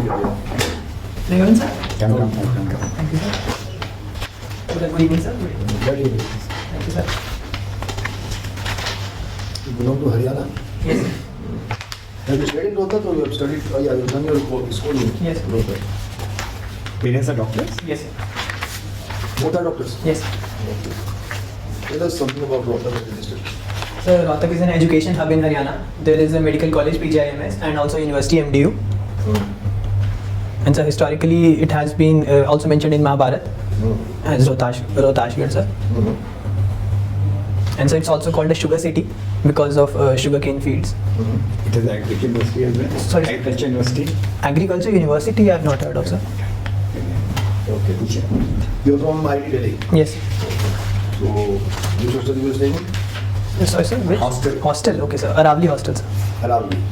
May I come in, sir? Come. Thank you, sir. Good evening, sir. Very good. Thank you, sir. You belong to Haryana? Yes, sir. Have you studied Rohtak or you have studied, you have done your schooling? Yes, sir. Rohtak. Parents are doctors? Yes, sir. Both are doctors? Yes, sir. Okay. Tell us something about Rohtak as a district. So Rohtak is an education hub in Haryana. There is a medical college, PGIMS, and also university, MDU. And so historically, it has been also mentioned in Mahabharata as Rohtashgarh, sir. And so it's also called a sugar city because of sugarcane fields. It is agriculture university as well? Sorry? Agriculture university? Agriculture university, I have not heard of, sir. Okay. You're from IT Delhi? Yes. So, which hostel you were staying in? Sorry, sir. Which? Hostel. Hostel, okay, sir. Aravali hostel, sir. Aravali.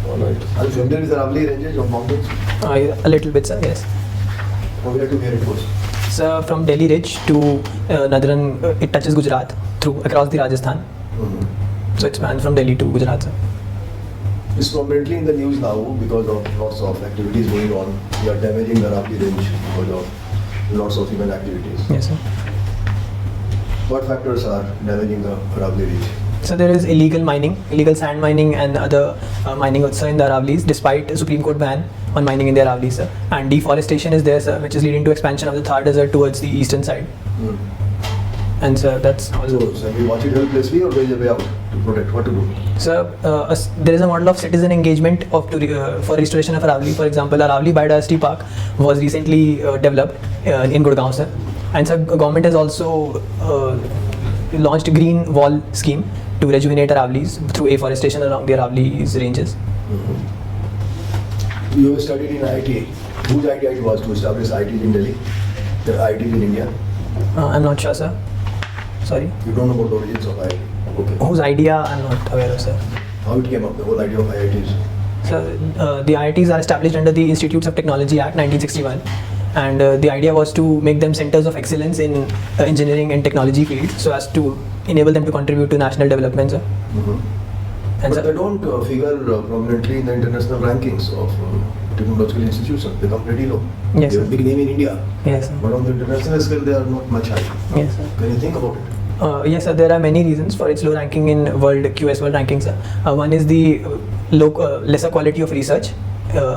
Alright. Are you familiar with Aravali ranges of mountains? A little bit, sir, yes. From where to where it goes? So from Delhi Ridge to Northern, it touches Gujarat across the Rajasthan. So it spans from Delhi to Gujarat, sir. It's prominently in the news now because of lots of activities going on. We are damaging the Aravali range because of lots of human activities. Yes, sir. What factors are damaging the Aravali range? So there is illegal mining, illegal sand mining and other mining also in the Aravallis despite a Supreme Court ban on mining in the Aravallis, sir. And deforestation is there, sir, which is leading to expansion of the Thar Desert towards the eastern side. And sir, that's also... So we watch it helplessly or there is a way out to protect? What to do? So there is a model of citizen engagement for restoration of Aravali. For example, Aravali Biodiversity Park was recently developed in Gurgaon, sir. And so government has also launched a green wall scheme to rejuvenate Aravallis through afforestation along the Aravallis ranges. You have studied in IIT. Whose idea it was to establish IITs in Delhi? The IITs in India? I'm not sure, sir. Sorry. You don't know about the origins of IIT? Okay. Whose idea I'm not aware of, sir. How it came up, the whole idea of IITs? So the IITs are established under the Institutes of Technology Act 1961. And the idea was to make them centers of excellence in engineering and technology field so as to enable them to contribute to national development, sir. And But they don't figure prominently in the international rankings of technological institutions. They come pretty low. Yes, They have sir. a big name in India. Yes, sir. But on the international scale, they are not much high. Yes, sir. Can you think about it? Yes, sir. There are many reasons for its low ranking in QS World rankings, sir. One is the lesser quality of research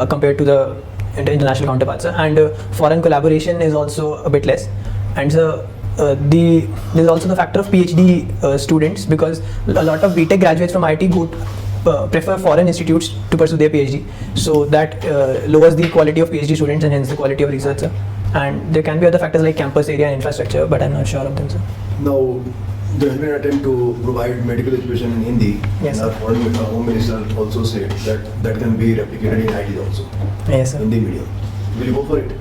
compared to the international counterparts, sir. And foreign collaboration is also a bit less. And so there's also the factor of PhD students because a lot of BTech graduates from IT prefer foreign institutes to pursue their PhD. So that lowers the quality of PhD students and hence the quality of research, sir. And there can be other factors like campus area and infrastructure, but I'm not sure of them, sir. Now, there has been an attempt to provide medical education in Hindi. Yes, and our sir. foreign home minister also said that can be replicated in IT also. Yes, sir. Hindi medium. Will you go for it?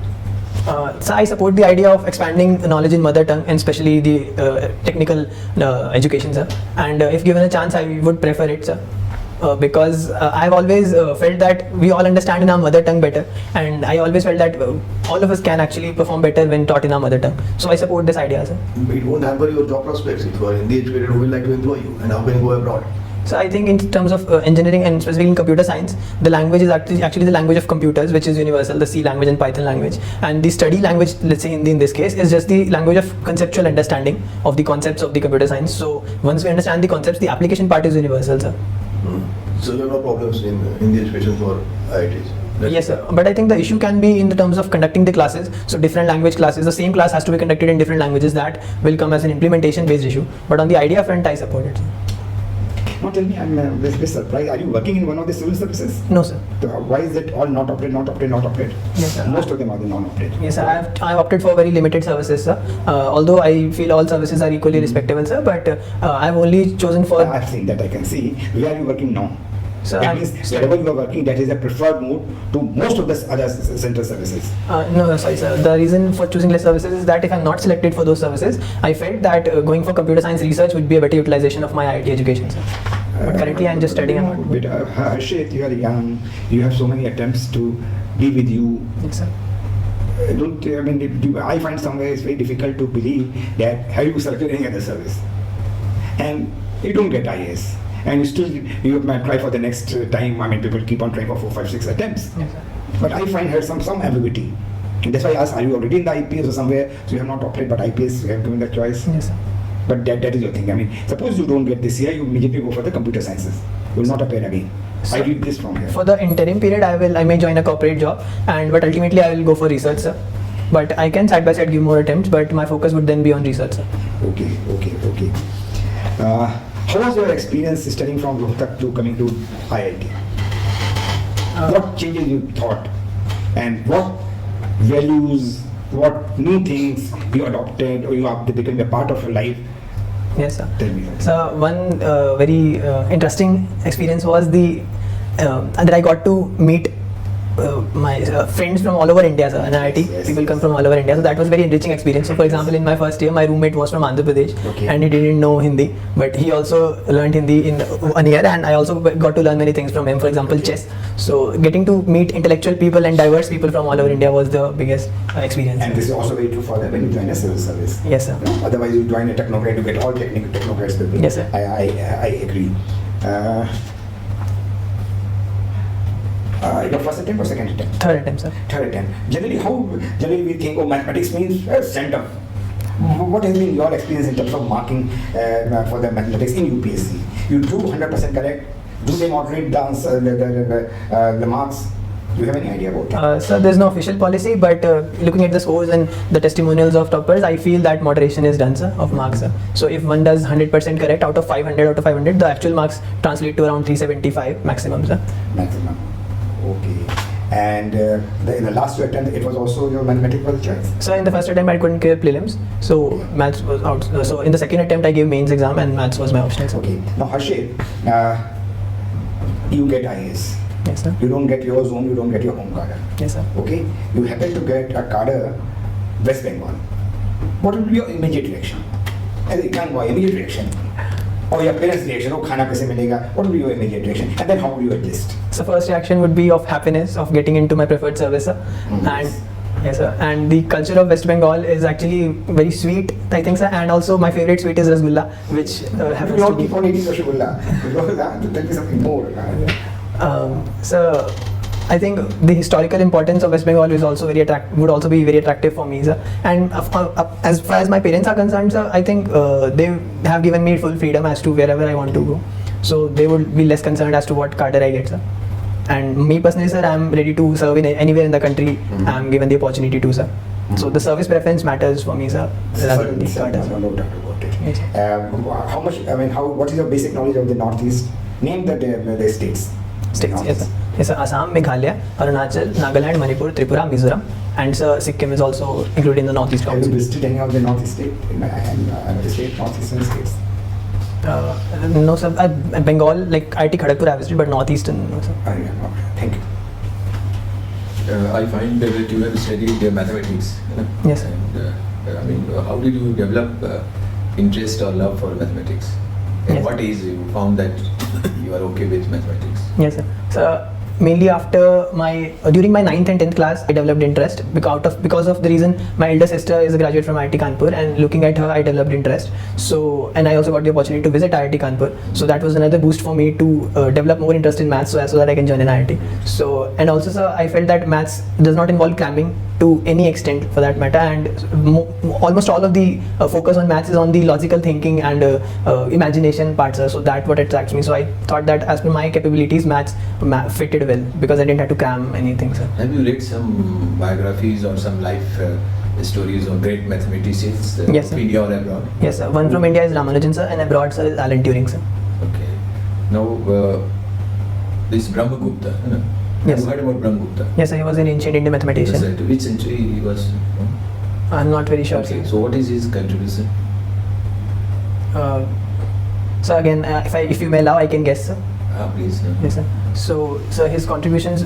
So I support the idea of expanding knowledge in mother tongue and especially the technical education, sir. And if given a chance, I would prefer it, sir. Because I've always felt that we all understand in our mother tongue better, and I always felt that all of us can actually perform better when taught in our mother tongue. So I support this idea, sir. It won't hamper your job prospects. If you are Hindi educated, who will like to employ you, and how can you go abroad? So I think in terms of engineering and specifically in computer science, the language is actually the language of computers, which is universal, the C language and Python language. And the study language, let's say Hindi in this case, is just the language of conceptual understanding of the concepts of the computer science. So once we understand the concepts, the application part is universal, sir. So there are no problems in Hindi education for IITs? Yes, sir. But I think the issue can be in the terms of conducting the classes. So different language classes, the same class has to be conducted in different languages. That will come as an implementation based issue. But on the idea front, I support it, sir. Now tell me, I'm a bit surprised. Are you working in one of the civil services? No, sir. So why is it all not opted? Yes, sir. Most of them are the non-opted. Yes, sir. I've opted for very limited services, sir. Although I feel all services are equally respectable, sir. But I've only chosen for... I've seen that, I can see. Where are you working now? So That means wherever you are working, that is a preferred mode to most of the other central services. No, sorry, sir. The reason for choosing less services is that if I'm not selected for those services, I felt that going for computer science research would be a better utilization of my IT education, sir. But currently I'm just studying. But Harshit, you are young. You have so many attempts to be with you. Yes, sir. I find somewhere it's very difficult to believe that have you selected any other service and you don't get IAS. And you might try for the next time. People keep on trying for 4, 5, 6 attempts. Yes, sir. But I find her some ambiguity. And that's why I asked, are you already in the IPS or somewhere? So you have not opted, but IPS, you have given that choice. Yes, sir. But that is your thing. I mean, suppose you don't get this year, you immediately go for the computer sciences. You will not appear again. I read this from here. For the interim period, I may join a corporate job, but ultimately I will go for research, sir. But I can side by side give more attempts, but my focus would then be on research, sir. Okay. How was your experience studying from Rohtak to coming to IIT? What changes you thought, and what values, what new things you adopted or they became a part of your life? Yes, sir. Tell me. So one very interesting experience was that I got to meet my friends from all over India, sir. In IIT, Yes, people yes. come from all over India, so that was very enriching experience. So, for example, in my first year, my roommate was from Andhra Pradesh, Okay. and he didn't know Hindi, but he also learned Hindi in 1 year, and I also got to learn many things from him. For example, chess. So, getting to meet intellectual people and diverse people from all over India was the biggest experience. And this is also very true for them when you join a civil service. Yes, sir. No? Otherwise, you join a technocrat, you get all technocrats people. Yes, sir. I agree. Your first attempt or second attempt? Third attempt, sir. Third attempt. Generally we think, oh, mathematics means center. What has been your experience in terms of marking for the mathematics in UPSC? You do 100% correct. Do they moderate the marks? Do you have any idea about that? So there's no official policy, but looking at the scores and the testimonials of toppers, I feel that moderation is done, sir, of marks, sir. So if one does 100% correct out of 500, the actual marks translate to around 375 maximum, sir. Maximum. Okay. And in the last two attempts, it was also your mathematical choice? So in the first attempt, I couldn't clear prelims, so maths was out. So in the second attempt, I gave mains exam, and maths was my optional, sir. Okay. Now, Harshit, you get IAS. Yes, sir. You don't get your zone, you don't get your home cadre. Yes, sir. Okay? You happen to get a cadre West Bengal. What will be your immediate reaction? As a young boy, immediate reaction. Or your parents' reaction, oh, khana kaise milega? What will be your immediate reaction? And then how will you adjust? So first reaction would be of happiness of getting into my preferred service, sir. And yes, sir. And the culture of West Bengal is actually very sweet, I think, sir. And also my favorite sweet is rasgulla, which You happens don't to be. keep on eating Rasgulla. Tell me something more. So I think the historical importance of West Bengal is also would also be very attractive for me, sir. And as far as my parents are concerned, sir, I think they have given me full freedom as to wherever I want to go. So they would be less concerned as to what cadre I get, sir. And me personally, sir, I'm ready to serve in anywhere in the country. I'm given the opportunity to, sir. So the service preference matters for me, sir, rather than the cadre, sir. No doubt about it. Yes, sir. How much? I mean, what is your basic knowledge of the Northeast? Name the states. States, yes, sir. Yes, sir. Assam, Meghalaya, Arunachal, Nagaland, Manipur, Tripura, Mizoram, and sir, Sikkim is also included in the Northeast Have you Council. visited any of the Northeast state Northeastern states? No, sir. Bengal, like IIT Kharagpur, I visited, but Northeastern, no, sir. Okay, thank you. I find that you have studied mathematics. Yes. And how did you develop interest or love for mathematics? At Yes. what age you found that you are okay with mathematics? Yes, sir. So mainly after during my 9th and 10th class, I developed interest because of the reason my elder sister is a graduate from IIT Kanpur, and looking at her, I developed interest. So, and I also got the opportunity to visit IIT Kanpur. So that was another boost for me to develop more interest in maths, so that I can join an IIT. So, and also, sir, I felt that maths does not involve cramming to any extent, for that matter, and almost all of the focus on maths is on the logical thinking and imagination parts, sir. So that's what attracts me. So I thought that as per my capabilities, maths fitted well because I didn't have to cram anything, sir. Have you read some biographies or some life stories of great mathematicians Yes, of sir. India or abroad? Yes, sir. One from India is Ramanujan, sir, and abroad, sir, is Alan Turing, sir. Okay. Now, this Brahmagupta, you know? Yes. Have you heard about Brahmagupta? Yes, sir. He was an ancient Indian mathematician. Yes, right. Which century he was? No? I'm not very sure, Okay. sir. So what is his contribution? So again, if you may allow, I can guess, sir. Please. Yes, sir. So his contributions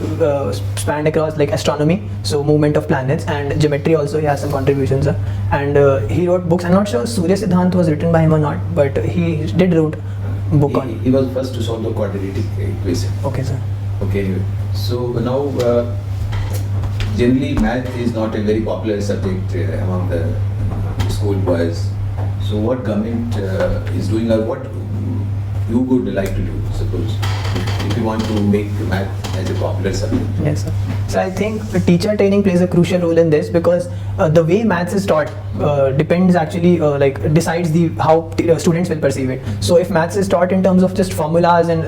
spanned across like astronomy, so movement of planets, and geometry also he has some contributions, sir. And he wrote books. I'm not sure Surya Siddhant was written by him or not, but he did wrote book on. He was first to solve the quadratic equation. Okay, sir. Okay. So now, generally math is not a very popular subject among the school boys. So what government is doing, or what you would like to do, suppose, if you want to make math as a popular subject. Yes, sir. So I think the teacher training plays a crucial role in this because the way maths is taught depends actually like decides the how students will perceive it. So if maths is taught in terms of just formulas and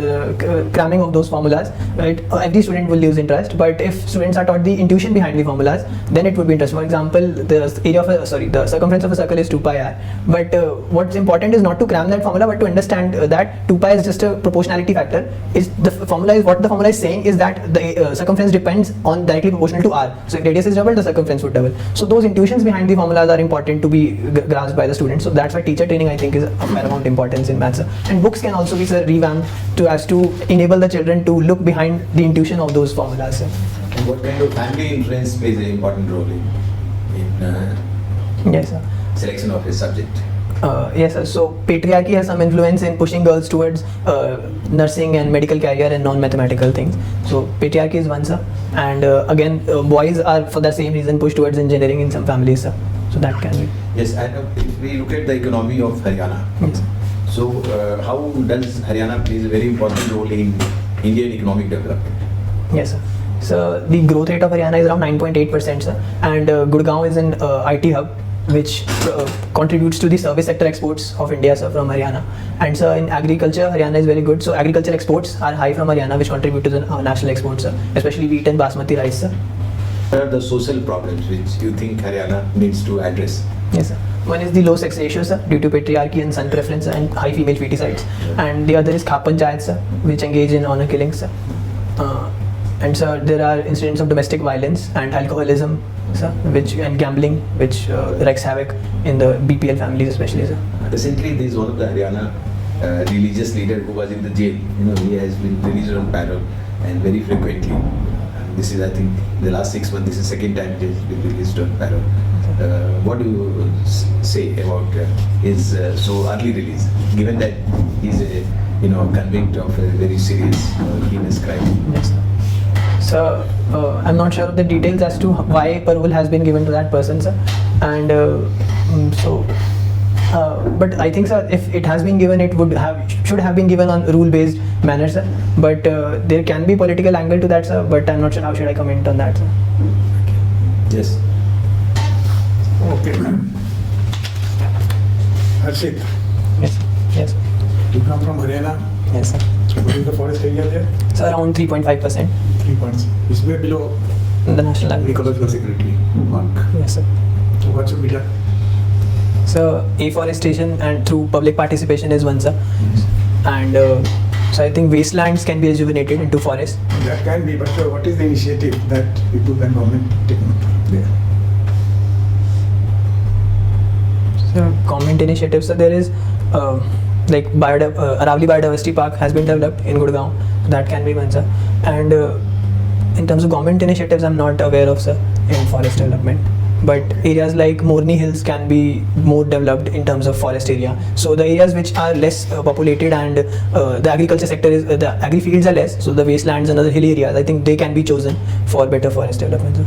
cramming of those formulas, right, every student will lose interest. But if students are taught the intuition behind the formulas, then it would be interesting. For example, the area of the circumference of a circle is 2 pi r. But what's important is not to cram that formula, but to understand that 2 pi is just a proportionality factor. Is the formula is what the formula is saying is that the circumference depends on directly proportional to r. So if radius is double, the circumference would double. So those intuitions behind the formulas are important to be grasped by the students. So that's why teacher training, I think, is of paramount importance in maths. And books can also be revamped to enable the children to look behind the intuition of those formulas. And what kind of family influence plays an important role in Yes, sir. selection of a subject? Yes, sir. So patriarchy has some influence in pushing girls towards nursing and medical career and non-mathematical things. So patriarchy is one, sir. And again, boys are for the same reason pushed towards engineering in some families, sir. So that can be. Yes, and if we look at the economy of Haryana, Yes. so how does Haryana plays a very important role in Indian economic development? Yes, sir. So the growth rate of Haryana is around 9.8%, sir. And Gurgaon is an IT hub which contributes to the service sector exports of India, sir, from Haryana. And sir, in agriculture, Haryana is very good. So agriculture exports are high from Haryana, which contribute to the national exports, sir, especially wheat and basmati rice, sir. What are the social problems which you think Haryana needs to address? Yes, sir. One is the low sex ratio, sir, due to patriarchy and son preference and high female feticides. And the other is khap panchayat, sir, which engage in honor killings, sir. And sir, there are incidents of domestic violence and alcoholism, sir, and gambling, which wreaks havoc in the BPL families, especially, sir. Recently, there is one of the Haryana religious leader who was in the jail. He has been released on parole and very frequently. And this is, I think, the last 6 months. This is the second time he has been released on parole. What do you say about his so early release, given that he's a convict of a very serious heinous crime? Yes, sir. So I'm not sure of the details as to why parole has been given to that person, sir. And but I think, sir, if it has been given, it should have been given on rule-based manner, sir. But there can be political angle to that, sir. But I'm not sure how should I comment on that, sir. Yes. Okay. Harshit, Yes, sir. Yes, sir. you come from Haryana. Yes, sir. What is the forest area there? So around 3.5%, 3 points. It's way below the national average. ecological security mark. Yes, sir. So what should be done? So afforestation and through public participation is one, sir. And so I think wastelands can be rejuvenated into forests. That can be, but what is the initiative that people and government taking there? So government initiatives, so there is like Aravali Biodiversity Park has been developed in Gurgaon. That can be one, sir. And in terms of government initiatives, I'm not aware of, sir, in forest development. But areas like Morni Hills can be more developed in terms of forest area. So the areas which are less populated and the agriculture sector is the agri fields are less. So the wastelands and other hilly areas, I think they can be chosen for better forest development, sir.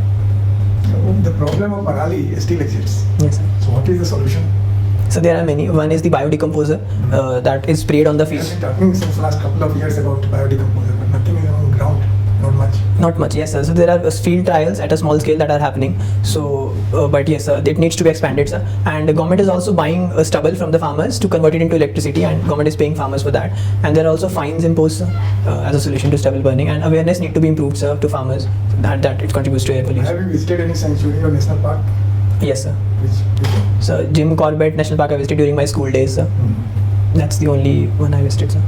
So the problem of Parali still exists. Yes, sir. So what is the solution? So there are many. One is the biodecomposer that is sprayed on the We have field. been talking since last couple of years about biodecomposer, but nothing is on ground, not much. Not much, yes, sir. So there are field trials at a small scale that are happening. So, but yes, sir, it needs to be expanded, sir. And the government is also buying stubble from the farmers to convert it into electricity, and government is paying farmers for that. And there are also fines imposed, sir, as a solution to stubble burning. And awareness need to be improved, sir, to farmers that it contributes to air pollution. Have you visited any sanctuary or national park? Yes, sir. Which one? So Jim Corbett National Park I visited during my school days, sir. That's the only one I visited, sir.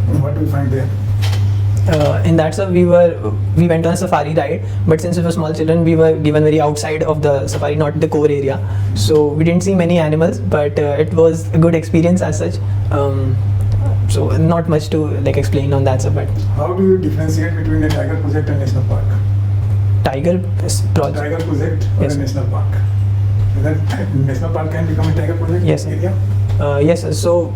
And what do we find there? In that, sir, we went on a safari ride, but since we were small children, we were given very outside of the safari, not the core area. So we didn't see many animals, but it was a good experience as such. So not much to explain on that, sir. But How do you differentiate between a tiger project and national park? tiger project. Tiger project or Yes. a national park? Whether national park can become a tiger project Yes, sir. area? Yes, sir. So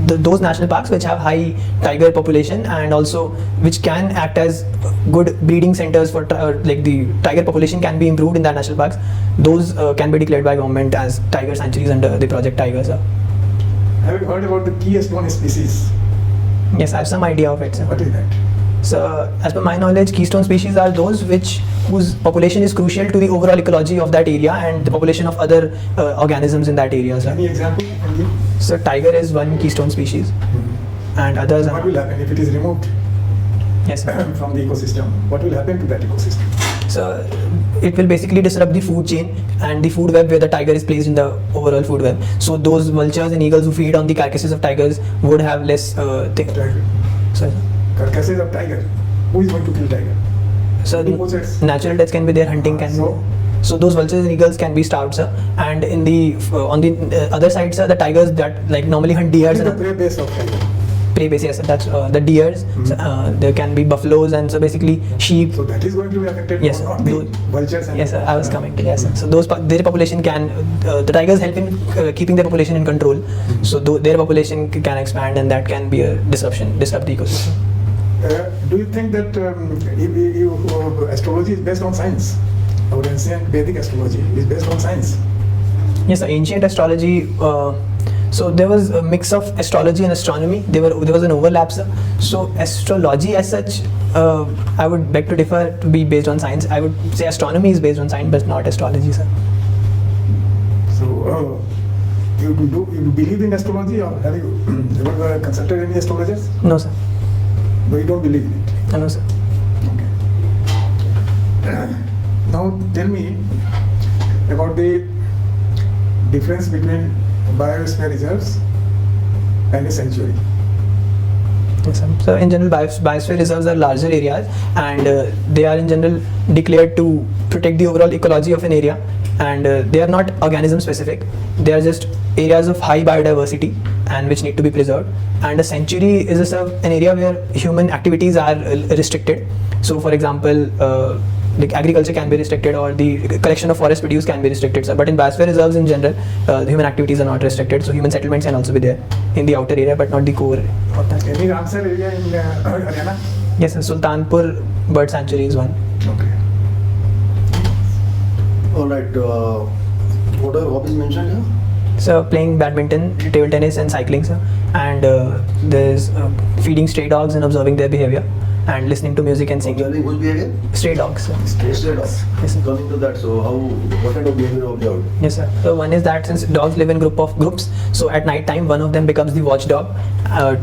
those national parks which have high tiger population and also which can act as good breeding centers for the tiger population can be improved in that national parks. Those can be declared by government as tiger sanctuaries under the project Tiger, sir. Have you heard about the keystone species? Yes, I have some idea of it, sir. What is that? So, as per my knowledge, keystone species are those whose population is crucial to the overall ecology of that area and the population of other organisms in that area. Sir. Any example can you? So, tiger is one keystone species, and others What are. will happen if it is removed Yes, sir. from the ecosystem? What will happen to that ecosystem? So, it will basically disrupt the food chain and the food web where the tiger is placed in the overall food web. So, those vultures and eagles who feed on the carcasses of tigers would have less. Tiger. Sorry. Carcasses of tiger. Who is going to kill tiger? So Deposits. natural deaths can be there, hunting can So? be. So those vultures and eagles can be starved, sir. And in the on the other side, sir, the tigers that like normally hunt deers What is and the prey base of tiger? prey base, yes, sir, that's the deers. There can be buffaloes and so basically sheep. So that is going to be affected, Yes, not sir. the Those- vultures and Yes, sir, I was coming. Yes, sir. So those their population can the tigers help in keeping their population in control. So their population can expand and that can be a disrupt the ecosystem. Do you think that astrology is based on science? Our ancient Vedic astrology is based on science. Yes, sir. Ancient astrology. So there was a mix of astrology and astronomy. There was an overlap, sir. So astrology as such, I would beg to differ to be based on science. I would say astronomy is based on science, but not astrology, sir. So you believe in astrology, or have you ever consulted any astrologers? No, sir. No, you don't believe in it. No, sir. Now tell me about the difference between biosphere reserves and a sanctuary. Yes, sir. So in general, biosphere reserves are larger areas, and they are in general declared to protect the overall ecology of an area, and they are not organism specific. They are just areas of high biodiversity and which need to be preserved. And a sanctuary is an area where human activities are restricted. So, for example, like agriculture can be restricted or the collection of forest produce can be restricted, sir. But in biosphere reserves in general, the human activities are not restricted. So human settlements can also be there in the outer area, but not the core of that. Any Ramsar area in Haryana? Yes, sir. Sultanpur Bird Sanctuary is one. Okay. All right. What are hobbies mentioned here? So playing badminton, table tennis, and cycling, sir. And there's feeding stray dogs and observing their behavior, and listening to music and singing. Observing whose behavior? Stray dogs, sir. Stray dogs. Yes, sir. Coming to that, so what kind of behavior observed? Yes, sir. So one is that since dogs live in groups, so at night time one of them becomes the watchdog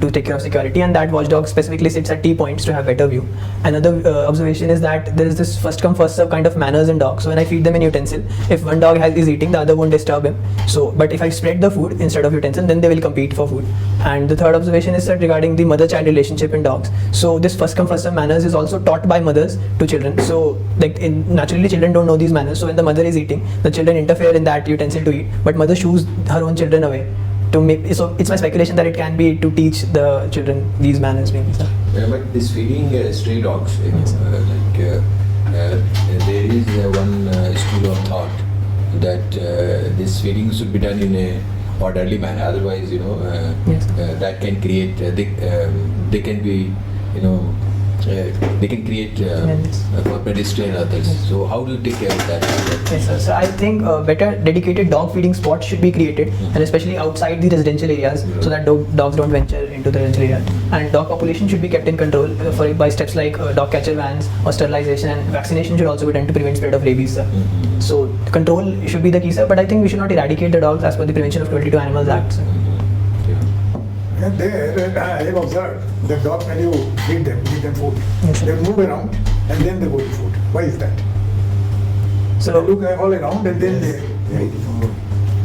to take care of security, and that watchdog specifically sits at T points to have better view. Another observation is that there is this first come first serve kind of manners in dogs. So when I feed them an utensil, if one dog is eating, the other won't disturb him. So, but if I spread the food instead of utensil, then they will compete for food. And the third observation is that regarding the mother-child relationship in dogs. So this first come first serve manners is also taught by mothers to children. So like naturally children don't know these manners. So when the mother is eating, the children interfere in that utensil to eat, but mother shoos her own children away. To make, so it's my speculation that it can be to teach the children these manners, maybe, sir. Yeah, but this feeding stray dogs, there is one school of thought that this feeding should be done in a orderly manner. Otherwise, Yes. that can create. They can be, they can create for pedestrian others. So how do you take care of that? Yes, sir. So I think better dedicated dog feeding spots should be created, and especially outside the residential areas, so that dogs don't venture into the residential area. And dog population should be kept in control by steps like dog catcher vans or sterilization, and vaccination should also be done to prevent spread of rabies, sir. So control should be the key, sir. But I think we should not eradicate the dogs as per the Prevention of Cruelty to Animals Act, sir. And there, I have observed the dogs, when you feed them, give them food, Yes, sir. they move around and then they go to food. Why is that? So They look all around and then they eat.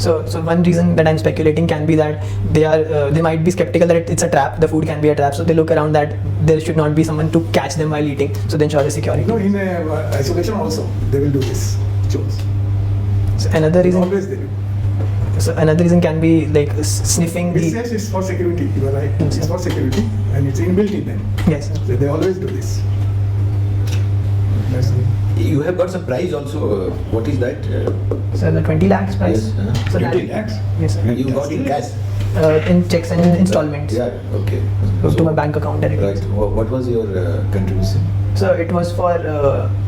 So one reason that I'm speculating can be that they might be skeptical that it's a trap, the food can be a trap, so they look around that there should not be someone to catch them while eating, so they ensure the security. No, in isolation also, they will do this. Chores. So another reason, Always they do. so another reason can be like sniffing It the. says it's for security, you are right. Yes, It's sir. for security and it's inbuilt in them. Yes, sir. So they always do this. That's You have got some prize also. What is that? So the 20 lakhs price. Yes, So 20 that, lakhs? yes, sir. You got in cash. In checks and in installments. Yeah. Okay. To my bank account directly. Right. What was your contribution? So it was for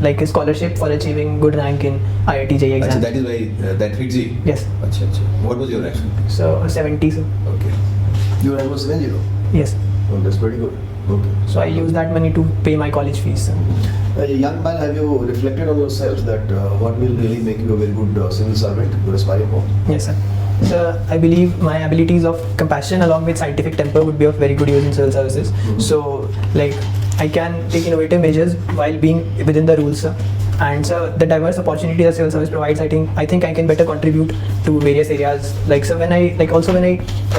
like a scholarship for achieving good rank in IIT JEE Achha, exam. that is why that fits you. Yes. Achha, achha. What was your rank? So 70, sir. Okay. Your rank was 70. Yes. Oh, that's pretty good. Okay. So I use that money to pay my college fees, sir. Young man, have you reflected on yourself that what will really make you a very good civil servant you're aspiring for? Yes, sir. So I believe my abilities of compassion along with scientific temper would be of very good use in civil services. So like I can take innovative measures while being within the rules, sir. And so the diverse opportunity that civil service provides, I think I can better contribute to various areas. Like so when I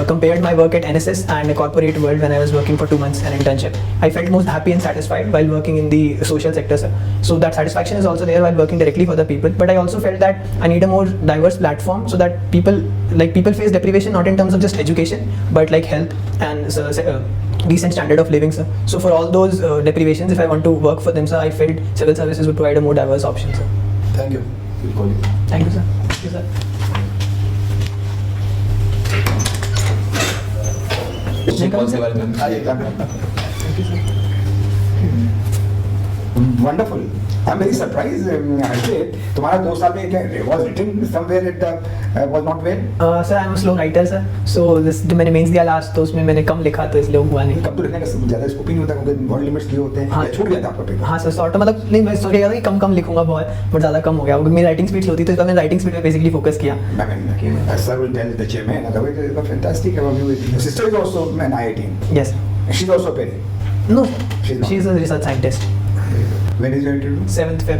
compared my work at NSS and the corporate world when I was working for 2 months an internship, I felt most happy and satisfied while working in the social sector, sir. So that satisfaction is also there while working directly for the people. But I also felt that I need a more diverse platform so that people face deprivation not in terms of just education but like health and decent standard of living, sir. So for all those deprivations, if I want to work for them, sir, I felt civil services would provide a more diverse option, sir. Thank you. We'll call you. Thank you, sir. Thank you, sir. कौन से बारे में? Wonderful. I'm very surprised, Harshit. तुम्हारा 2 साल में क्या was written somewhere it was not well? Sir, I'm a slow writer, sir. So this जो मैंने मेंस दिया लास्ट तो उसमें मैंने कम लिखा तो इसलिए वो हुआ नहीं. कब तो लिखने का ज़्यादा स्कोप ही नहीं होता क्योंकि वर्ड लिमिट्स दिए होते हैं. हाँ. या छूट गया था आपका पेपर? हाँ सर, सॉर्ट मतलब नहीं मैं सोच रहा था कि कम लिखूंगा बहुत बट ज़्यादा कम हो गया क्योंकि मेरी राइटिंग स्पीड होती तो इसलिए मैंने राइटिंग स्पीड पे बेसिकली फोकस किया. I mean, sir will tell the chairman. Otherwise, it was fantastic about you. Your sister is also an IIT. Yes. She's also a parent. No, She's not. she's a research scientist. When is your interview? 7th Feb.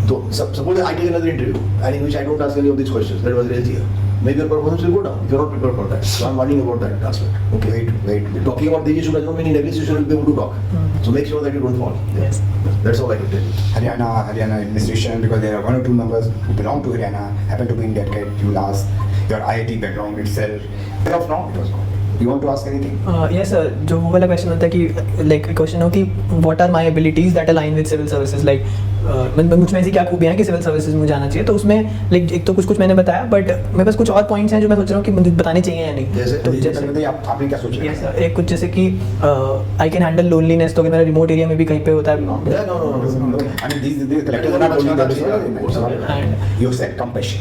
So, suppose I take another interview and in which I don't ask any of these questions. That was really clear. Maybe your performance will go down if you're not prepared for that. So I'm warning about that aspect. Okay, wait. Talking about these issues does not mean in every situation you'll be able to talk. So make sure that you don't fall. Yes. That's all I can tell you. Haryana administration, because there are 1 or 2 members who belong to Haryana, happen to be in that category. You will ask your IIT background itself. But of now, it was gone. You want to ask anything? Yes sir, जो वो वाला question होता है कि like question हो कि what are my abilities that align with civil services, like मुझ में ऐसी क्या खूबियाँ हैं कि सिविल सर्विसेज मुझे जाना चाहिए. तो उसमें like एक तो कुछ मैंने बताया बट मेरे पास कुछ और पॉइंट्स हैं जो मैं सोच रहा हूँ कि मुझे बताने चाहिए या नहीं. जैसे? तो जैसे आपने क्या सोचा? Yes sir, एक कुछ जैसे कि आई कैन हैंडल लोनलीनेस. तो अगर मेरा रिमोट एरिया में भी कहीं पे होता है. Yeah, no. I mean, these collectors are not only the And you said compassion.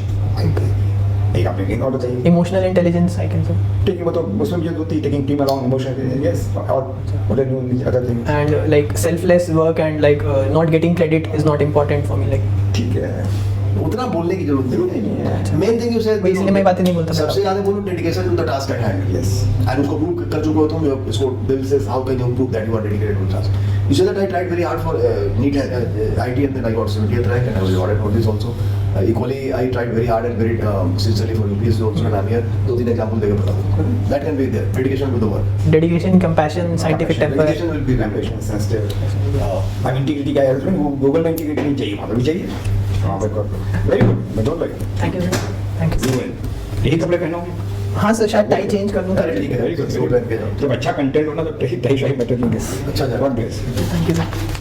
एक आपने एक और बताइए. Emotional intelligence I can say. Taking मतलब उसमें जो 2-3 taking team along emotion. Yes. और what are you other things? And like selfless work and like not getting credit is not important for me. Like ठीक है. उतना बोलने की जरूरत नहीं है. मेन थिंग यू सेड इसलिए मैं बातें नहीं बोलता. सबसे ज्यादा बोलो dedication to the task at hand. Yes. And उसको प्रूव कर चुके हो तुम. इसको दिल से how can you prove that you are dedicated to the task. You said that I tried very hard for NEET and IT and then I got 70th rank and I was awarded for this also. Equally, I tried very hard and very sincerely for UPSC also and I'm here. 2-3 examples देकर बता दूँ. That can be there. Dedication to the work. Dedication, compassion, scientific temper. Dedication will be Compassion, sensitive. I mean, integrity का है. Google में integrity नहीं चाहिए. वहाँ पे भी चाहिए. हाँ, very good. मैं don't like. Thank you sir. Thank you. यही कपड़े पहनोगे? हाँ सर, शायद टाई चेंज कर दूँ. ठीक है. Very good. Jab अच्छा content हो ना तो टाई शाही better नहीं है. अच्छा, God bless. Thank you sir.